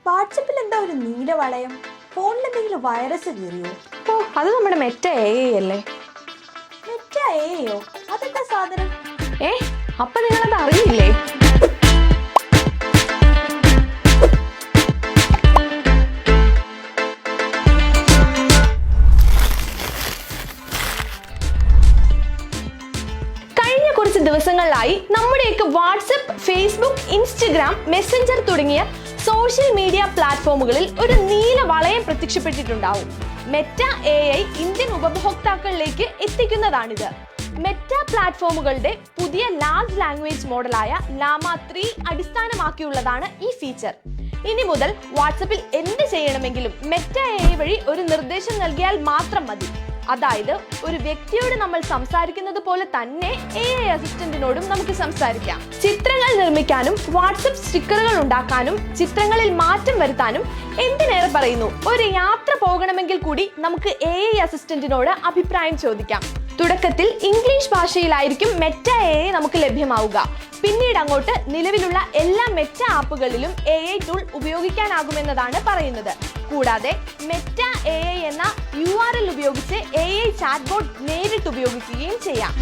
വാട്സപ്പിൽ എന്താ ഒരു നീല വളയം? ഫോണിൽ എന്തെങ്കിലും വൈറസ് കയറിയോ? ഓ, അത് നമ്മുടെ മെറ്റ AI അല്ലേ? മെറ്റ AIയോ? അതെന്താ സാധനം? അപ്പൊ നിങ്ങളത് അറിയില്ലേ? കഴിഞ്ഞ കുറച്ച് ദിവസങ്ങളിലായി നമ്മുടെയൊക്കെ വാട്സപ്പ്, ഫേസ്ബുക്ക്, ഇൻസ്റ്റഗ്രാം, മെസ്സഞ്ചർ തുടങ്ങിയ സോഷ്യൽ മീഡിയ പ്ലാറ്റ്ഫോമുകളിൽ ഒരു നീല വളയം പ്രത്യക്ഷപ്പെട്ടിട്ടുണ്ടാവും. മെറ്റ AI ഇന്ത്യൻ ഉപഭോക്താക്കളിലേക്ക് എത്തിക്കുന്നതാണിത്. മെറ്റ പ്ലാറ്റ്ഫോമുകളുടെ പുതിയ ലാർജ് ലാംഗ്വേജ് മോഡലായ ലാമ 3 അടിസ്ഥാനമാക്കിയുള്ളതാണ് ഈ ഫീച്ചർ. ഇനി മുതൽ വാട്സപ്പിൽ എന്ത് ചെയ്യണമെങ്കിലും മെറ്റ AI വഴി ഒരു നിർദ്ദേശം നൽകിയാൽ മാത്രം മതി. അതായത് ഒരു വ്യക്തിയോട് നമ്മൾ സംസാരിക്കുന്നത് പോലെ തന്നെ AI അസിസ്റ്റന്റിനോടും നമുക്ക് സംസാരിക്കാം. ചിത്രങ്ങൾ നിർമ്മിക്കാനും വാട്സപ്പ് സ്റ്റിക്കറുകൾ ഉണ്ടാക്കാനും ചിത്രങ്ങളിൽ മാറ്റം വരുത്താനും എന്തിനേറെ പറയുന്നു, ഒരു യാത്ര പോകണമെങ്കിൽ കൂടി നമുക്ക് AI അസിസ്റ്റന്റിനോട് അഭിപ്രായം ചോദിക്കാം. തുടക്കത്തിൽ ഇംഗ്ലീഷ് ഭാഷയിലായിരിക്കും മെറ്റ AI നമുക്ക് ലഭ്യമാവുക. പിന്നീട് അങ്ങോട്ട് നിലവിലുള്ള എല്ലാ മെറ്റ ആപ്പുകളിലും AI ടൂൾ ഉപയോഗിക്കാനാകുമെന്നതാണ് പറയുന്നത്. കൂടാതെ മെറ്റ AI എന്ന URL ഉപയോഗിച്ച് AI ചാറ്റ് ബോട്ട് നേരിട്ട് ഉപയോഗിക്കുകയും ചെയ്യാം.